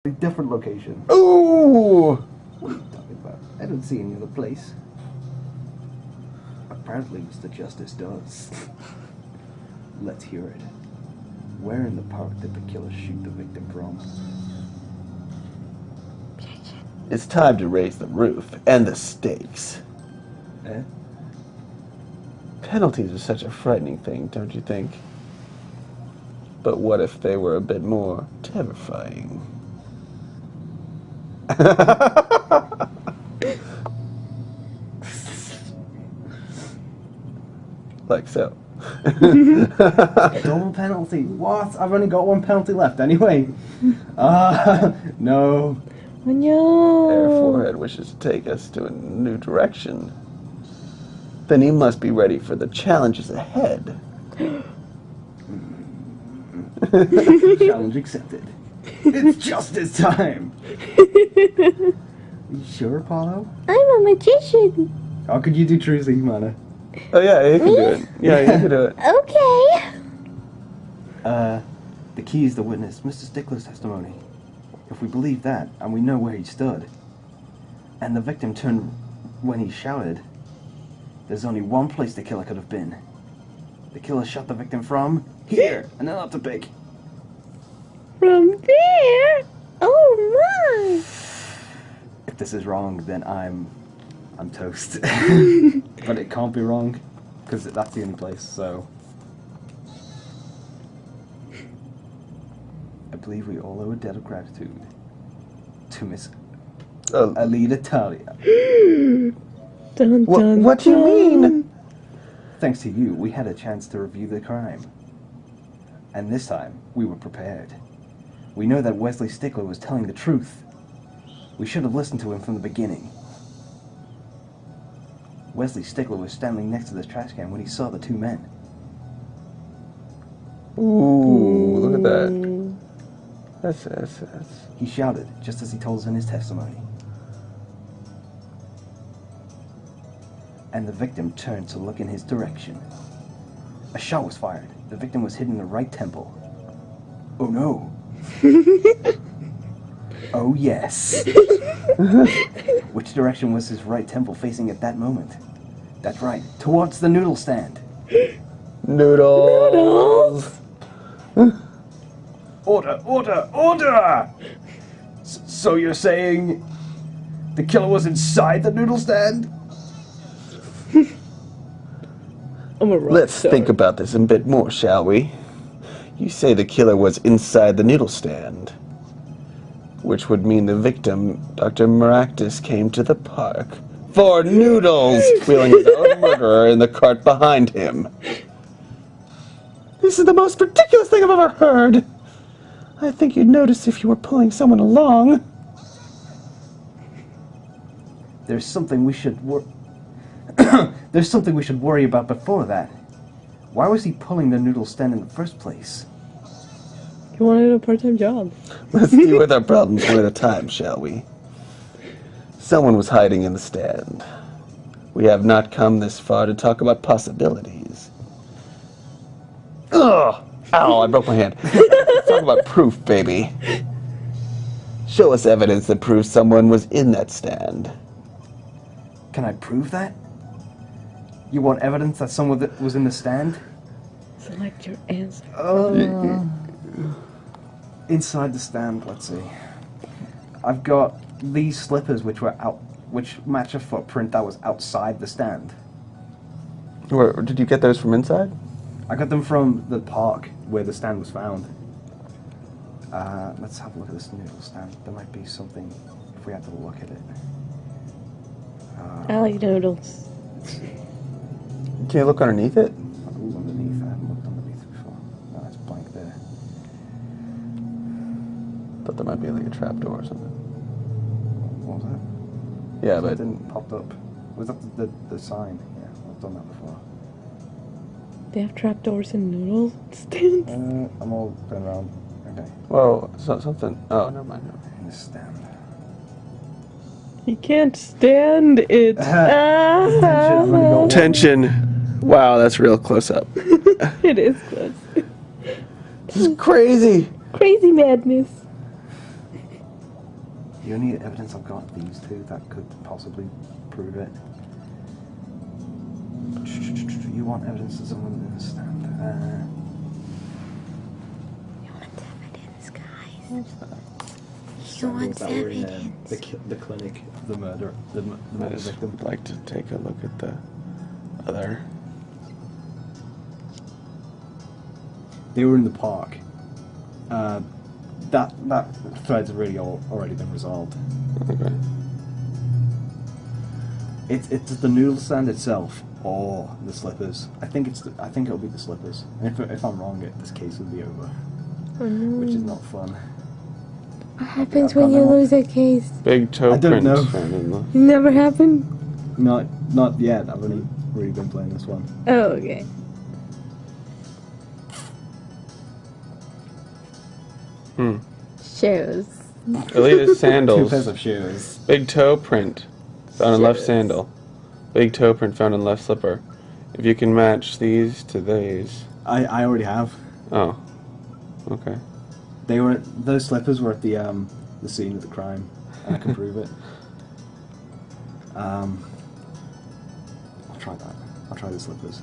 A different location. Ooh! What are you talking about? I don't see any other place. Apparently, Mr. Justice does. Let's hear it. Where in the park did the killer shoot the victim from? It's time to raise the roof and the stakes. Eh? Penalties are such a frightening thing, don't you think? But what if they were a bit more terrifying? Like so. Double penalty. What? I've only got one penalty left anyway. No. Oh no. Air Forehead wishes to take us to a new direction. Then he must be ready for the challenges ahead. Challenge accepted. It's justice time. You sure, Apollo? I'm a magician. How could you do Trucy, Mana? Oh yeah, you can do it. Yeah, you can do it. Okay. The key is to witness Mr. Stickler's testimony. If we believe that, and we know where he stood, and the victim turned when he shouted, there's only one place the killer could have been. The killer shot the victim from here, and then up to pick. From there? Oh my! If this is wrong, then I'm toast. But it can't be wrong, because that's the only place, so... I believe we all owe a debt of gratitude to Miss Alida Talia. Dun, dun, What do you dun. mean? Thanks to you, we had a chance to review the crime. And this time, we were prepared. We know that Wesley Stickler was telling the truth. We should have listened to him from the beginning. Wesley Stickler was standing next to this trash can when he saw the two men. Ooh, look at that. That's. He shouted, just as he told us in his testimony. And the victim turned to look in his direction. A shot was fired. The victim was hit in the right temple. Oh no. Oh yes. Which direction was his right temple facing at that moment? That's right, towards the noodle stand. Noodles. Order, order, order! So you're saying the killer was inside the noodle stand? I'm a rock Let's star. think about this a bit more, shall we? You say the killer was inside the noodle stand, which would mean the victim, Dr. Maractus, came to the park for noodles, wheeling his own murderer in the cart behind him. This is the most ridiculous thing I've ever heard. I think you'd notice if you were pulling someone along. There's something we should There's something we should worry about before that. Why was he pulling the noodle stand in the first place? He wanted a part-time job. Let's deal with our problems one at a time, shall we? Someone was hiding in the stand. We have not come this far to talk about possibilities. Ugh! Ow, I broke my hand. Let's talk about proof, baby. Show us evidence that proves someone was in that stand. Can I prove that? You want evidence that someone was in the stand? Select your answer. Inside the stand, let's see. I've got these slippers which match a footprint that was outside the stand. Where, did you get those from inside? I got them from the park where the stand was found. Let's have a look at this noodle stand. There might be something if we had to look at it. I like noodles. Let's see. Can you look underneath it? Ooh, underneath. I haven't looked underneath before. No, it's blank there. Thought there might be like a trapdoor or something. What was that? Yeah, but Something popped up. Was that the sign? Yeah, I've done that before. They have trapdoors in noodle stands. I'm all going around. Okay. well, something. Oh, never mind. In the stand. You can't stand it. Tension. Wow, that's real close up. It is close. This is crazy. Crazy madness. The only evidence I've got of these two that could possibly prove it. You want evidence of someone in the stand? You want evidence, guys. What's that? He wants That were in evidence. the clinic, the murder I victim. just would like to take a look at the other. They were in the park. That thread's really already been resolved. Okay. It's the noodle stand itself or the slippers. I think it'll be the slippers. And if I'm wrong, this case will be over, Oh no. which is not fun. What happens I've when got you no- lose a case? Big toe I don't print know. found in the. It never happened? Not yet. I've only really been playing this one. Oh, okay. Shows. Elite Two sandals. pairs of shoes. Big toe print found in left Shoes. sandal. Big toe print found in left slipper. If you can match these to these. I already have. Oh. Okay. Those slippers were at the scene of the crime, and I can prove it. I'll try that. I'll try the slippers.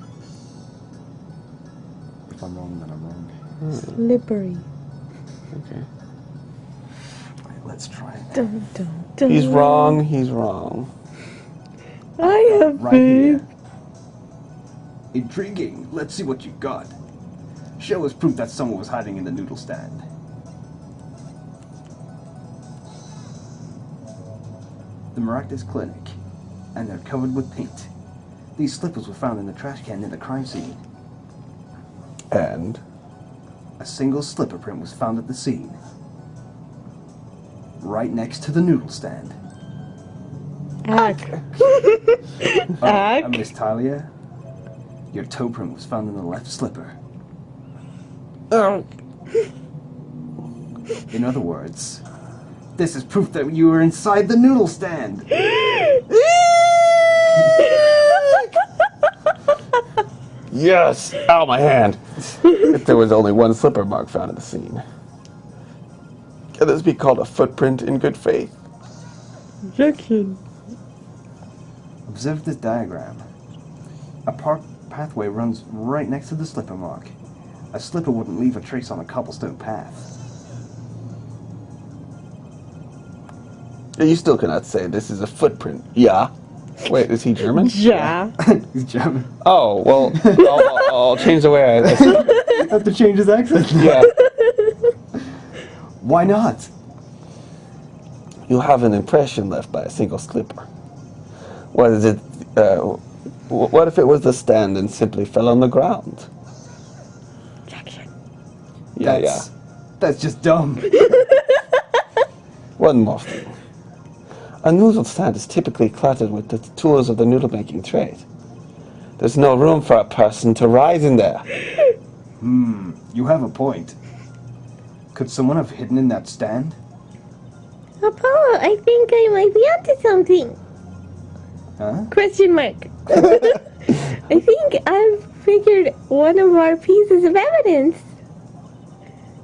If I'm wrong, then I'm wrong. Slippery. Okay. Right, let's try it. Dun, dun, dun. He's wrong. He's wrong. I have Right faith. here. Intriguing. Let's see what you got. Show us proof that someone was hiding in the noodle stand. The Maractus Clinic, and they're covered with paint. These slippers were found in the trash can near the crime scene. And A single slipper print was found at the scene, right next to the noodle stand. Ack. Miss Talia, your toe print was found in the left slipper. In other words, this is proof that you were inside the noodle stand. yes! Ow, my hand! If there was only one slipper mark found at the scene. Can this be called a footprint in good faith? Objection. Observe this diagram. A park pathway runs right next to the slipper mark. A slipper wouldn't leave a trace on a cobblestone path. You still cannot say this is a footprint. Yeah. Wait, is he German? Ja. He's German. Oh, well, I'll change the way I say You have to change his accent. Yeah. Why not? You have an impression left by a single slipper. What is it? What if it was the stand and simply fell on the ground? Objection. Yeah. That's just dumb. One more thing. A noodle stand is typically cluttered with the tools of the noodle making trade. There's no room for a person to rise in there. You have a point. Could someone have hidden in that stand? Apollo, I think I might be onto something. Huh? Question mark. I think I've figured one of our pieces of evidence.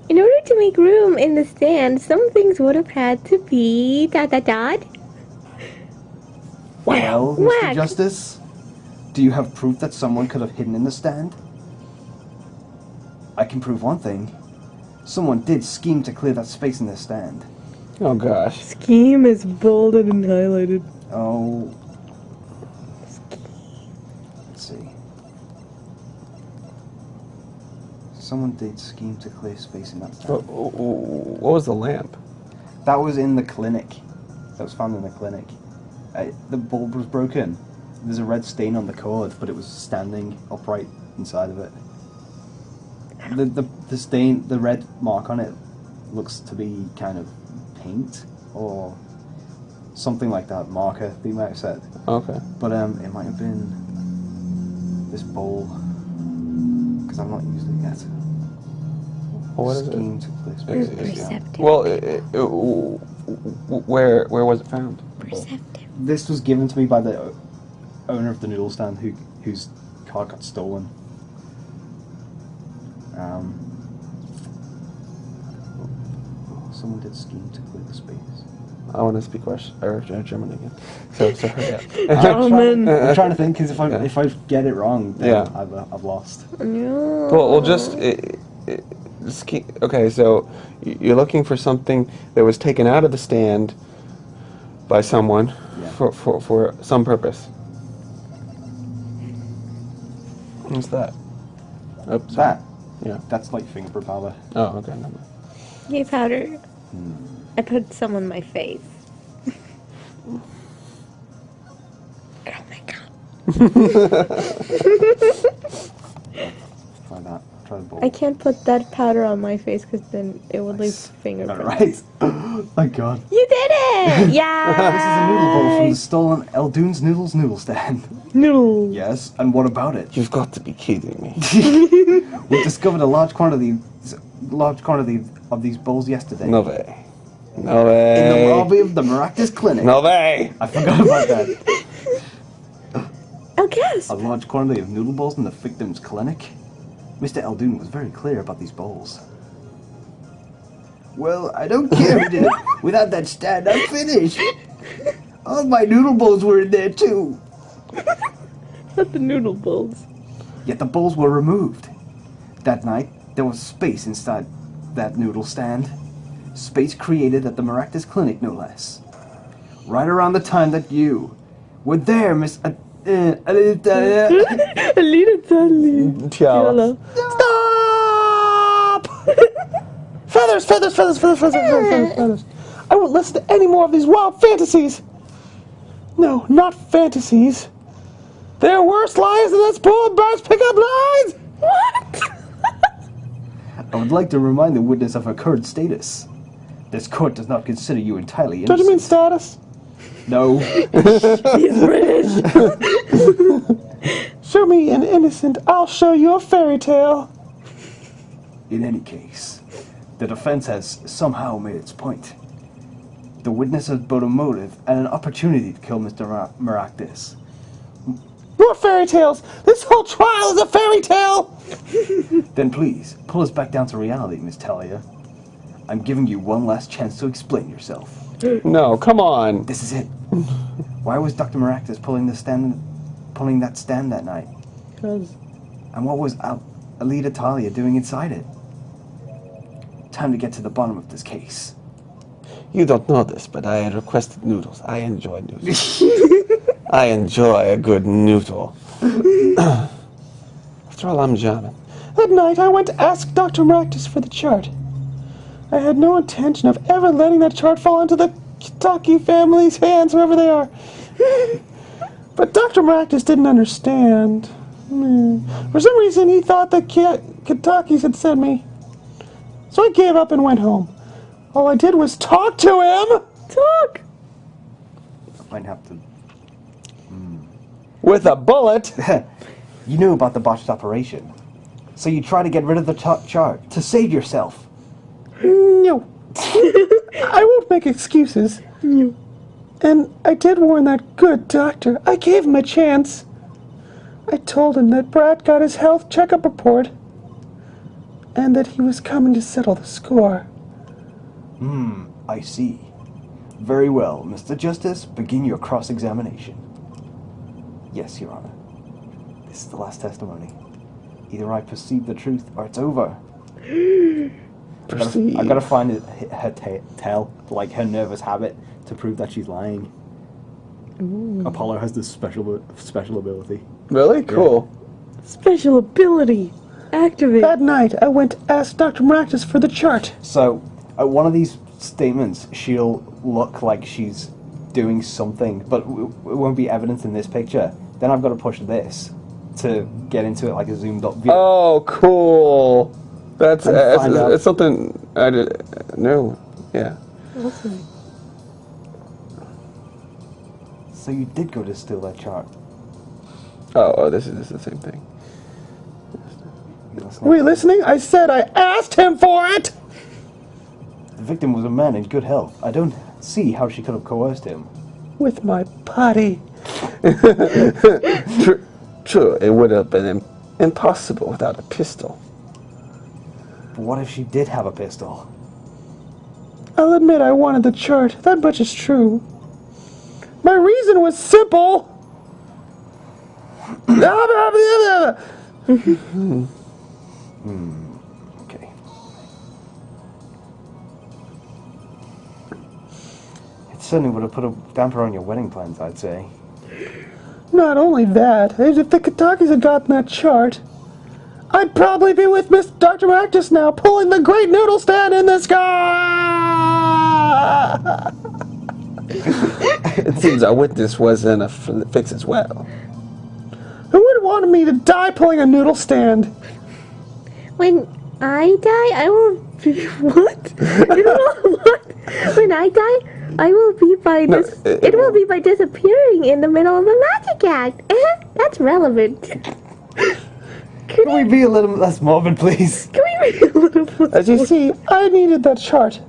In order to make room in the stand, some things would have had to be ... Well, Mr. Whack. Justice, do you have proof that someone could have hidden in the stand? I can prove one thing. Someone did scheme to clear that space in the stand. Oh gosh. Scheme is bolded and highlighted. Oh. Let's see. Someone did scheme to clear space in that stand. What was the lamp? That was in the clinic. That was found in the clinic. The bulb was broken. There's a red stain on the cord, but it was standing upright inside of it. The stain, the red mark on it, looks to be kind of paint or something like that. Marker, they might have said. Okay. But it might have been this bowl, because I've not used it yet. What is it? Scheme to clear space in the stand. Perceptive. Well, where was it found? Perceptive. This was given to me by the owner of the noodle stand whose car got stolen. Someone did scheme to clear the space. I want to speak German again. So hurry up. Gentlemen. I'm trying to think, because if I get it wrong, then Yeah. I've lost. No. Well, we'll just keep, okay. So you're looking for something that was taken out of the stand by someone for some purpose. What's that? Oops. That? Yeah. That's like fingerprint powder. Oh, okay. Never mind. Yay, powder. I put some on my face. Oh my god. Try that. Try the ball. I can't put that powder on my face because then it would leave fingerprints. Right. Oh my god. You did it! Yeah. This is a noodle bowl from the stolen Eldoon's Noodles noodle stand. No. Yes, and what about it? You've got to be kidding me. We discovered a large quantity of these bowls yesterday. No way. No way. In the lobby of the Maractus Clinic. No way. I forgot about that. Oh, guess. A large quantity of noodle bowls in the victim's clinic? Mr. Eldoon was very clear about these bowls. Well, I don't care who did it. Without that stand, I'm finished. All my noodle bowls were in there too. Not the noodle bowls. Yet the bowls were removed. That night, there was space inside that noodle stand. Space created at the Maractus Clinic, no less. Right around the time that you were there, Miss... Tiala. Stop! Feathers, feathers, feathers, feathers, feathers, feathers, feathers. I won't listen to any more of these wild fantasies. No, not fantasies. They're worse lies than that spoiled brat's pickup lines. What? I would like to remind the witness of her current status. This court does not consider you entirely Don't innocent. you mean status? No. He's British. Show me an innocent, I'll show you a fairy tale. In any case, the defense has somehow made its point. The witness has both a motive and an opportunity to kill Mr. Maractus. More fairy tales! This whole trial is a fairy tale! Then please, pull us back down to reality, Miss Talia. I'm giving you one last chance to explain yourself. No, come on. This is it. Why was Dr. Maractus pulling that stand that night? Because And what was Alida Talia doing inside it? Time to get to the bottom of this case. You don't know this, but I requested noodles. I enjoy noodles. I enjoy a good noodle. After all, I'm German. That night, I went to ask Dr. Maractus for the chart. I had no intention of ever letting that chart fall into the Khaoticon family's hands, whoever they are. But Dr. Maractus didn't understand. For some reason, he thought that Khaoticons had sent me. So I gave up and went home. All I did was talk to him. Talk. I might have to... With a bullet. You knew about the botched operation. So you tried to get rid of the chart to save yourself. No. I won't make excuses. No. And I did warn that good doctor. I gave him a chance. I told him that Brad got his health checkup report and that he was coming to settle the score. I see. Very well, Mr. Justice, begin your cross-examination. Yes, Your Honor. This is the last testimony. Either I perceive the truth or it's over. Proceed. I've got to find her tell, like her nervous habit, to prove that she's lying. Apollo has this special ability. Really? Cool. Special ability. Activate. That night, I went to ask Dr. Maractus for the chart. So, at one of these statements, she'll look like she's doing something, but it won't be evident in this picture. Then I've got to push this to get into it like a zoomed up view. Oh, cool. That's find out. it's something I did. No. Yeah. Awesome. So you did go to steal that chart. Oh, this is the same thing. You listening? Were you listening? I said I asked him for it! The victim was a man in good health. I don't see how she could have coerced him. With my body. True, it would have been impossible without a pistol. But what if she did have a pistol? I'll admit I wanted the chart. That much is true. My reason was simple. Okay. It certainly would have put a damper on your wedding plans, I'd say. Not only that, if the Khaoticons had gotten that chart, I'd probably be with Miss Dr. Maractus now, pulling the great noodle stand in the sky! It seems our witness was in a fix as well. Who would want me to die pulling a noodle stand? When I die, I will be what? What? When I die, I will be by it will be by disappearing in the middle of a magic act. That's relevant. Can we be a little less morbid, please? Can we be a little more? As you see, I needed that chart.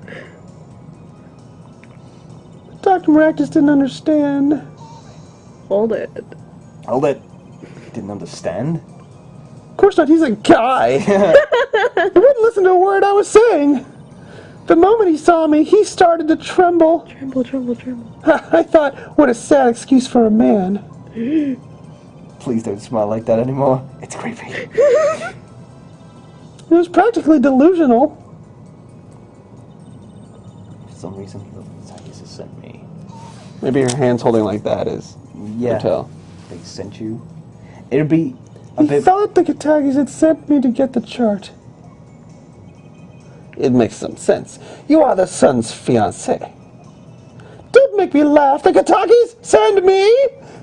Dr. Maractus didn't understand. Hold it. Hold it. Didn't understand? Of course not, he's a guy. He wouldn't listen to a word I was saying. The moment he saw me, he started to tremble. Tremble, tremble, tremble. I thought, what a sad excuse for a man. Please don't smile like that anymore. It's creepy. It was practically delusional. For some reason, the Khaoticons has sent me. Maybe your hands holding like that is Yeah. tell. They sent you. It'd be a He bit. thought the Khaoticons had sent me to get the chart. It makes some sense. You are the son's fiancé. Don't make me laugh. The Khaoticons send me?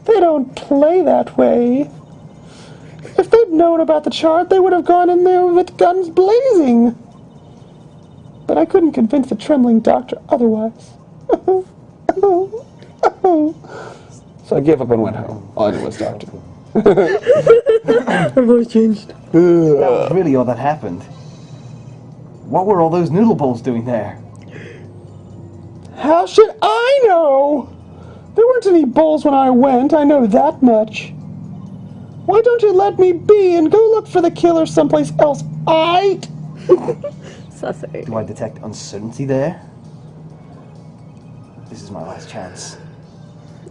They don't play that way. If they'd known about the chart, they would have gone in there with guns blazing. But I couldn't convince the trembling doctor otherwise. So I gave up and went home. All I knew was doctor. Her voice changed. That was really all that happened. What were all those noodle bowls doing there? How should I know? There weren't any bowls when I went, I know that much. Why don't you let me be and go look for the killer someplace else, aight? Sussy. Do I detect uncertainty there? This is my last chance.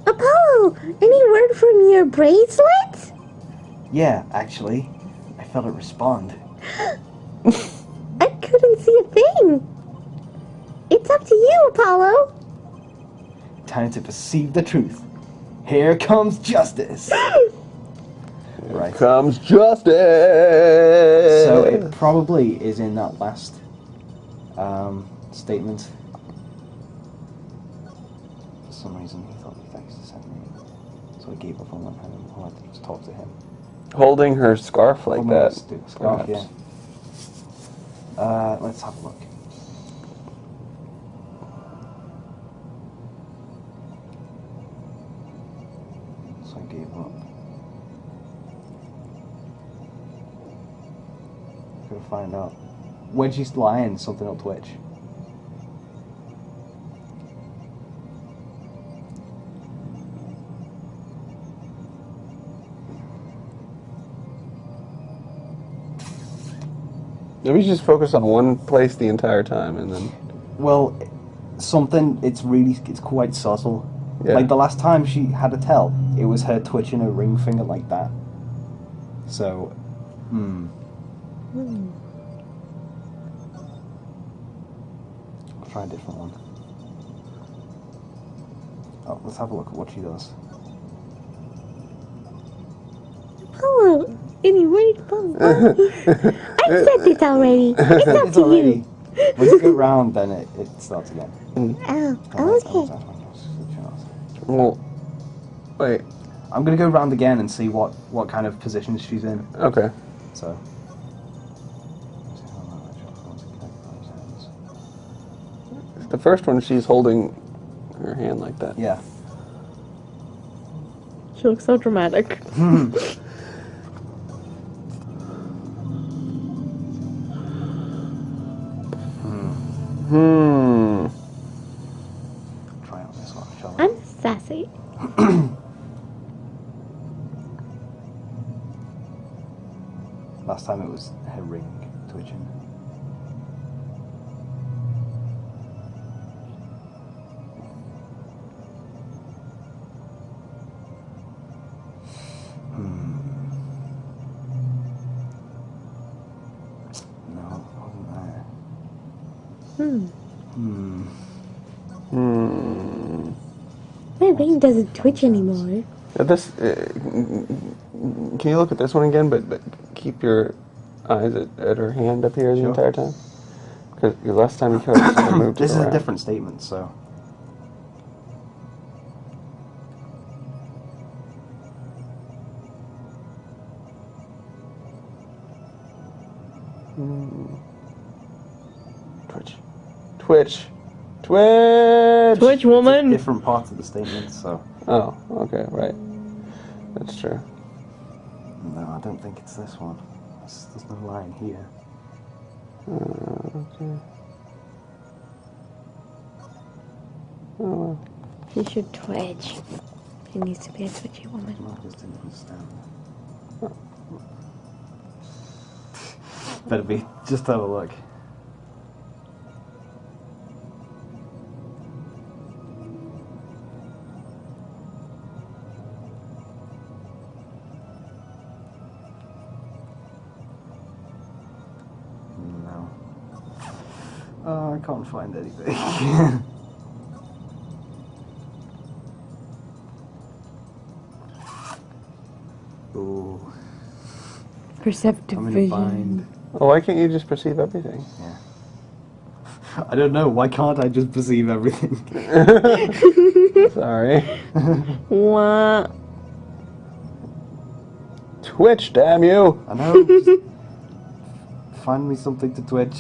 Apollo, any word from your bracelet? Yeah, actually. I felt it respond. I couldn't see a thing. It's up to you, Apollo. Time to perceive the truth. Here comes justice. Right. Comes justice. So it probably is in that last statement. For some reason, he thought the effects to send me. So I gave up on one hand and wanted to just talk to him. Holding her scarf like that. Scarf, perhaps. yeah. Let's have a look. So I gave up. Gotta find out. When she's lying, something will twitch. Maybe just focus on one place the entire time and then... Well, something, it's quite subtle. Yeah. Like the last time she had a tell, it was her twitching her ring finger like that. So, I'll try a different one. Oh, let's have a look at what she does. Apollo, any word, Apollo? I said this already. It's up It's to already. you. When you go round, then it starts again. Oh, okay. Well, wait. I'm gonna go round again and see what kind of position she's in. Okay. So. The first one, she's holding her hand like that. Yeah. She looks so dramatic. Try out this one, shall we? I'm sassy. Last time it was her ring twitching. My ring doesn't twitch anymore. This. Can you look at this one again, but keep your eyes at her hand up here the entire time? Because last time you killed her, moved This is around. a different statement, so. Twitch. Twitch woman. Different parts of the statement, so. Oh, okay, right. That's true. No, I don't think it's this one. There's no line here. Okay. Oh, well. She should twitch. She needs to be a twitchy woman. I just didn't understand. Better be. Just have a look. No. Oh, I can't find anything. Ooh. Perceptive I'm in a vision. bind. Oh, why can't you just perceive everything? Yeah. I don't know. Why can't I just perceive everything? Sorry. What? Twitch, damn you! I know. Just find me something to twitch.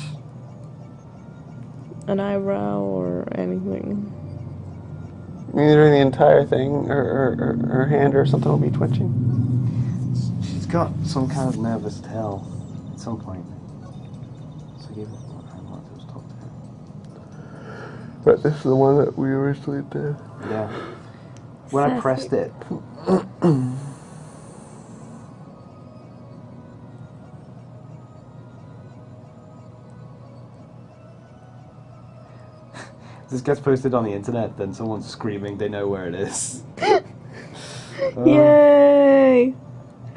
An eyebrow or anything. Either the entire thing or her hand or something will be twitching. She's got some kind of nervous tell at some point. So give it. I want to talk to her. But this is the one that we originally did. Yeah. When I pressed it. This gets posted on the internet, then someone's screaming, they know where it is. Yay!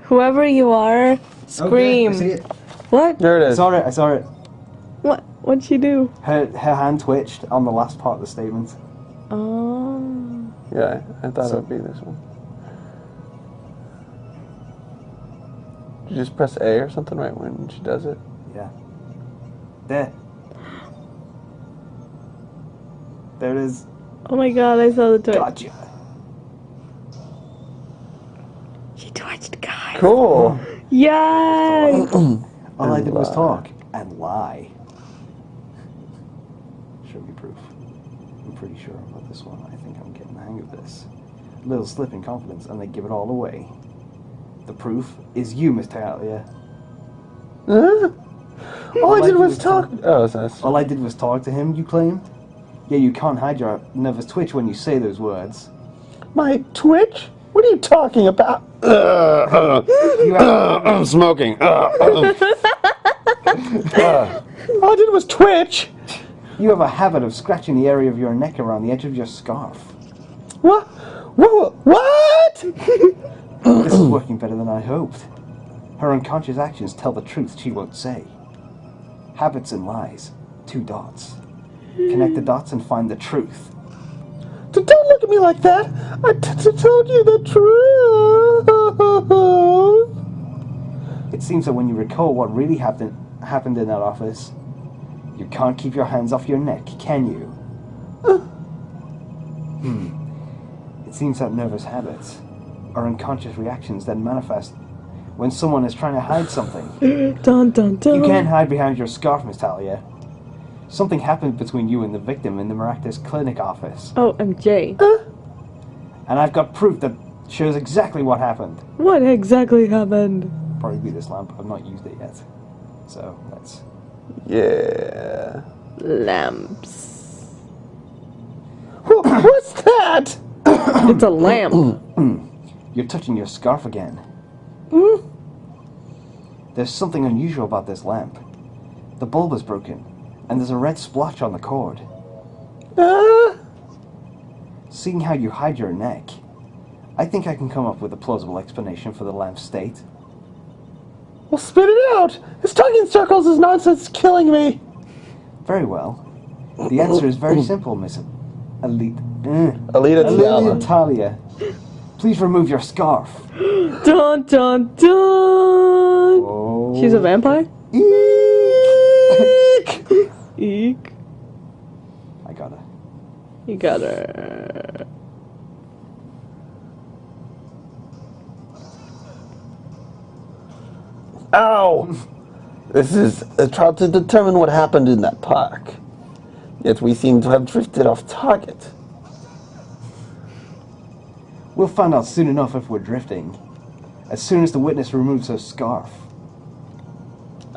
Whoever you are, scream. Okay, I see it. What? There it I is. saw it, I saw it. What? What'd she do? Her hand twitched on the last part of the statement. Oh. Yeah, I thought it would be this one. You just press A or something right when she does it. Yeah. There. There it is. Oh my god, I saw the twitch. Gotcha. She twitched, guys. Cool. Yay! All I And did was lie. talk and lie. Show me proof. I'm pretty sure about this one. I think I'm getting the hang of this. A little slip in confidence and they give it all away. The proof is you, Miss Talia. Huh? All I did was talk. Oh, that's. All I did was talk to him, you claim? Yeah, you can't hide your nervous twitch when you say those words. My Twitch? What are you talking about? You have, I'm smoking. All I did was Twitch. you have a habit of scratching the area of your neck around the edge of your scarf. What? What? This is working better than I hoped. Her unconscious actions tell the truth she won't say. Habits and lies. 2 dots. Connect the dots and find the truth. Don't look at me like that. I told you the truth. It seems that when you recall what really happened in that office, you can't keep your hands off your neck, can you? It seems that nervous habits or unconscious reactions that manifest when someone is trying to hide something. Dun dun dun. You can't hide behind your scarf, Miss Talia. Something happened between you and the victim in the Maractus clinic office. Oh, MJ. And I've got proof that shows exactly what happened. What exactly happened? Probably be this lamp. I've not used it yet. So, let's... Yeah. Lamps. What's that? It's a lamp. You're touching your scarf again. There's something unusual about this lamp. The bulb is broken, and there's a red splotch on the cord. Seeing how you hide your neck, I think I can come up with a plausible explanation for the lamp's state. Well, spit it out. This talking in circles is nonsense. It's killing me. Very well. The answer is very simple, Miss Elite. Alita Tiala. Talia. Please remove your scarf. Dun dun dun! Oh. She's a vampire? Eek. Eek. I got her. You got her. Ow! This is a trial to determine what happened in that park. Yet we seem to have drifted off target. We'll find out soon enough if we're drifting. As soon as the witness removes her scarf.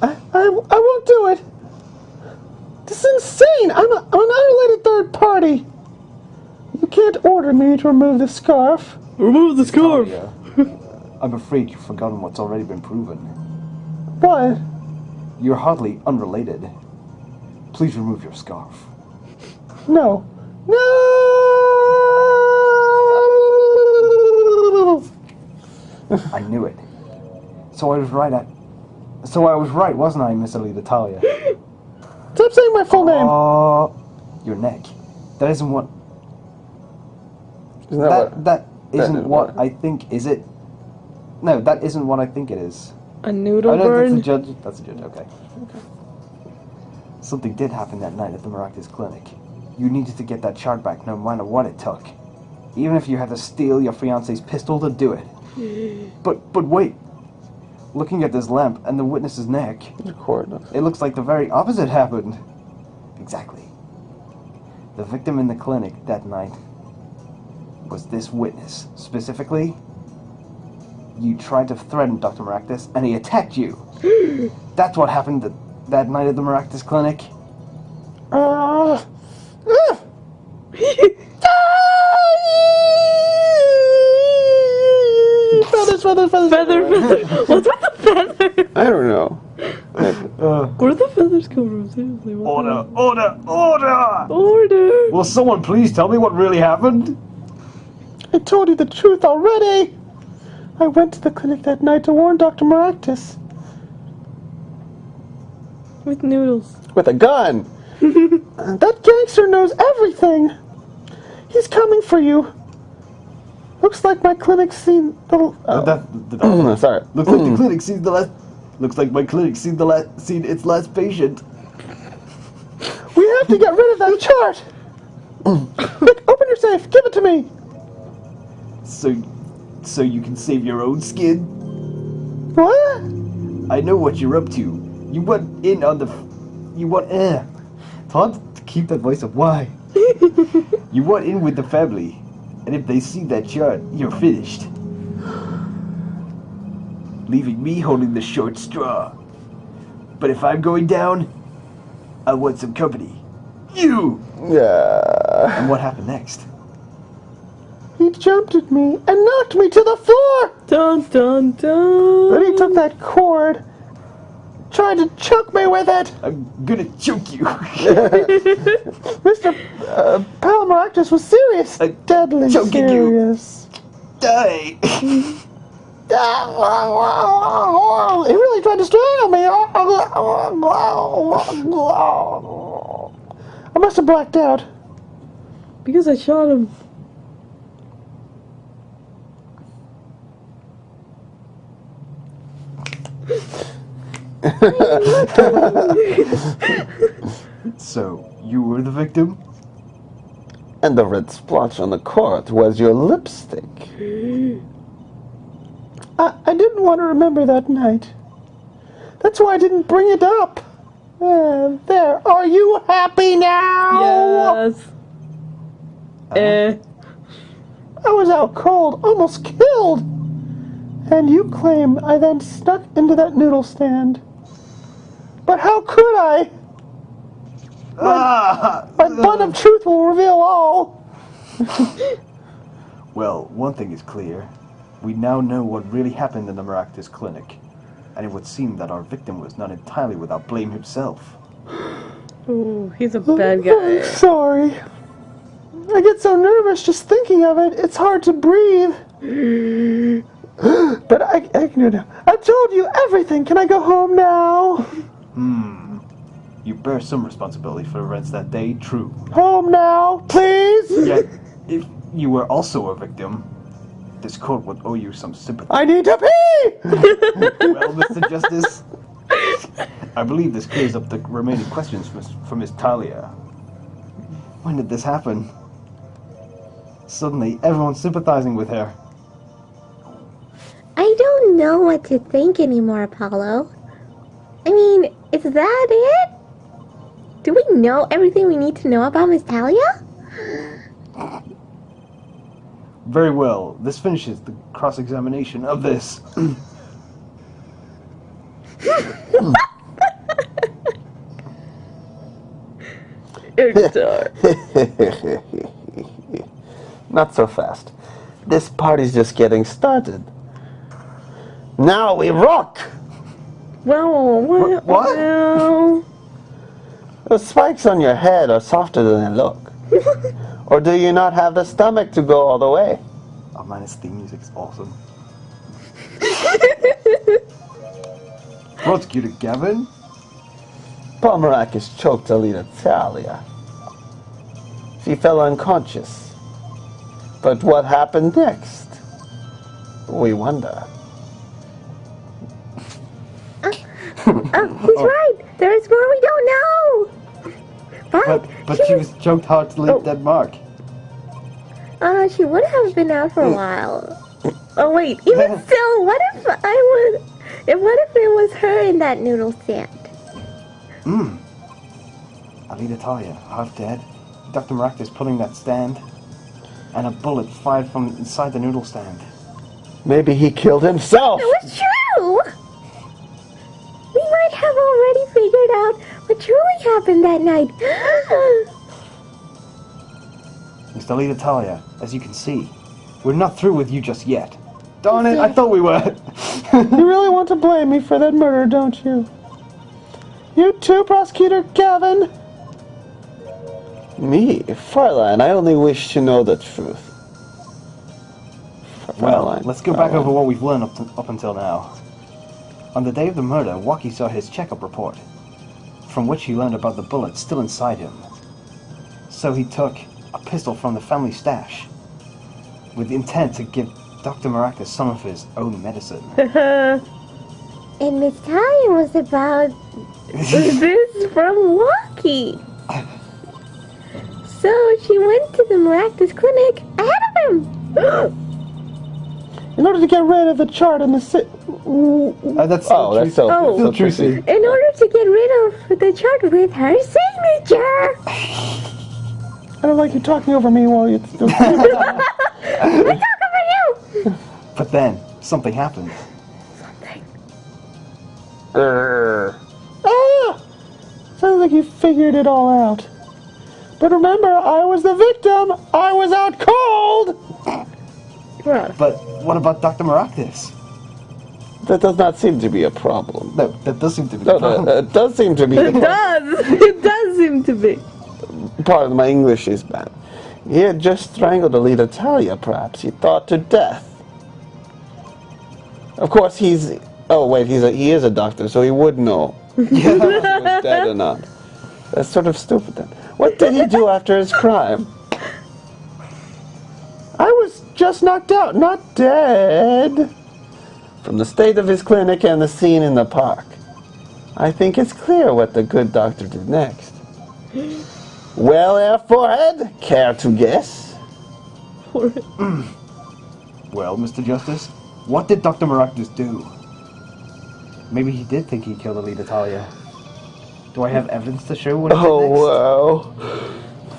I won't do it. This is insane. I'm an unrelated third party. You can't order me to remove the scarf. Remove the scarf! Talia, I'm afraid you've forgotten what's already been proven. What? You're hardly unrelated. Please remove your scarf. No. No! I knew it. So I was right, wasn't I, Miss Alita Talia? Stop saying my full name. Your neck. That isn't what. Isn't that That isn't isn't what what- I think. Is it? No, that isn't what I think it is. A noodle Oh, no, that's a burn? judge. That's a judge. Okay. Something did happen that night at the Maractus clinic. You needed to get that chart back, no matter what it took. Even if you had to steal your fiance's pistol to do it. But wait. Looking at this lamp and the witness's neck, the cord? it looks like the very opposite happened. Exactly. The victim in the clinic that night was this witness. Specifically, you tried to threaten Dr. Maractus and he attacked you. That's what happened that night at the Maractus clinic. Feathers. Feather, feather. What's with the feather? I don't know. Where did the feathers come from? Seriously, what the- Order! Order! Will someone please tell me what really happened? I told you the truth already. I went to the clinic that night to warn Dr. Maractus. With noodles. With a gun. That gangster knows everything. He's coming for you. Looks like my clinic's seen the... Sorry. Looks like the clinic seen the last. Looks like my clinic seen its last patient. We have to get rid of that chart. Quick, open your safe. Give it to me. So you can save your own skin. What? I know what you're up to. You went in on the. Todd, keep that voice up. Why? You went in with the family, and if they see that chart, you're finished. Leaving me holding the short straw. But if I'm going down, I want some company. You! Yeah. And what happened next? He jumped at me and knocked me to the floor. Dun dun dun! Then he took that cord, tried to choke me with it. I'm gonna choke you. Mr. Palamaractus was serious. Deadly choking you. serious. Die! He really tried to strangle me. I must have blacked out. Because I shot him. So, you were the victim? And the red splotch on the cord was your lipstick. I didn't want to remember that night. That's why I didn't bring it up. There. Are you happy now? Yes. I was out cold, almost killed. And you claim I then snuck into that noodle stand. But how could I? My bun of truth will reveal all. Well, one thing is clear. We now know what really happened in the Maractus clinic. And it would seem that our victim was not entirely without blame himself. Ooh, he's a bad I'm guy. sorry. I get so nervous just thinking of it. It's hard to breathe. But I can do it now. I told you everything. Can I go home now? You bear some responsibility for events that day, true. Home now, please! Yet, if you were also a victim, this court would owe you some sympathy. I need to pee! Well, Mr. Justice, I believe this clears up the remaining questions for Miss Talia. When did this happen? Suddenly, everyone's sympathizing with her. I don't know what to think anymore, Apollo. I mean, is that it? Do we know everything we need to know about Miss Talia? Very well. This finishes the cross-examination of this. Not so fast. This party's just getting started. Now we rock! Well, What? well, The spikes on your head are softer than they look. Or do you not have the stomach to go all the way? Oh man, his theme music's awesome. Prosecutor Gavin? Pomerakis choked Alita Talia. She fell unconscious. But what happened next? We wonder. He's right. There is more we don't know. But she was choked hard to leave that mark. She would have been out for a while. Oh wait, even still, what if what if it was her in that noodle stand? Alita Talia, half dead. Dr. Maractus pulling that stand. And a bullet fired from inside the noodle stand. Maybe he killed himself! It was true! We might have already figured out what truly happened that night. Mr. Alita Talia, as you can see, we're not through with you just yet. Darn it, I thought we were. You really want to blame me for that murder, don't you? You too, Prosecutor Gavin? Me? Fräulein, I only wish to know the truth. Well, let's go back over what we've learned up until now. On the day of the murder, Waki saw his checkup report, from which he learned about the bullet still inside him. So he took a pistol from the family stash, with the intent to give Dr. Maractus some of his own medicine. And Miss Talia was about this from Waki. So she went to the Maractus clinic ahead of him. In order to get rid of the chart in the That's still still Trucy. In order to get rid of the chart with her signature. I don't like you talking over me while you... I talk over you. But then, something happened. Sounds like you figured it all out. But remember, I was the victim. I was out cold. But what about Dr. Maractus? That does not seem to be a problem. No, that does seem to be a problem. It does seem to be. it does seem to be. Pardon, my English is bad. He had just strangled Alita Talia, perhaps. He thought to death. Of course, he's... Oh, wait, he is a doctor, so he would know if he was dead or not. That's sort of stupid, then. What did he do after his crime? I was just knocked out, not dead. From the state of his clinic and the scene in the park, I think it's clear what the good doctor did next. Well, Air Forehead, care to guess? Well, Mr. Justice, what did Dr. Maractus do? Maybe he did think he killed Alita Talia. Do I have evidence to show what he did next? Wow.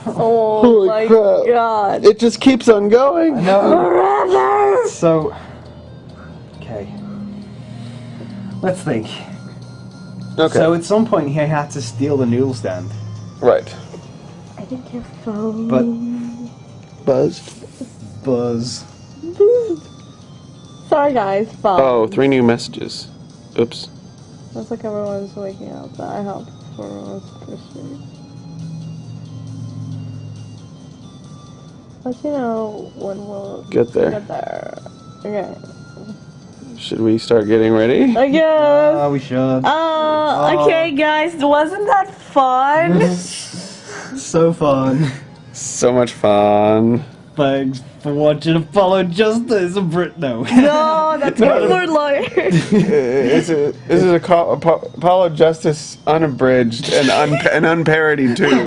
Oh Holy my crap. god. It just keeps on going. No. So, okay. Let's think. Okay. So at some point he had to steal the noodle stand. Right. I think your phone. But Buzz. Sorry guys, phone. Oh, 3 new messages. Oops. Looks like everyone's waking up. I hope everyone's appreciating. Let you know when we'll Get there. Get there. Okay. Should we start getting ready? I guess. we should. Okay, guys, wasn't that fun. So fun. So much fun. Thanks for watching Apollo Justice and Brit. No. No, that's Keyboard Lawyer. This is Apollo Justice unabridged and unparodied too.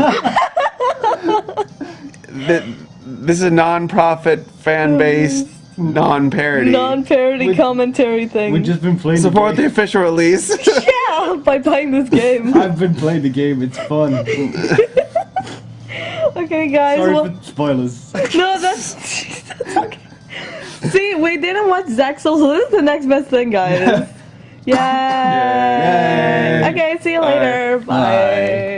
This is a non-profit, fan-based, non-parody. Non-parody commentary thing. We've just been playing. Support the official release. Yeah, by buying this game. I've been playing the game. It's fun. Okay, guys. Sorry well, for spoilers. no, that's okay. See, we didn't watch Zaxel, so this is the next best thing, guys. Yay! Yay. Okay, see you Bye. later. Bye.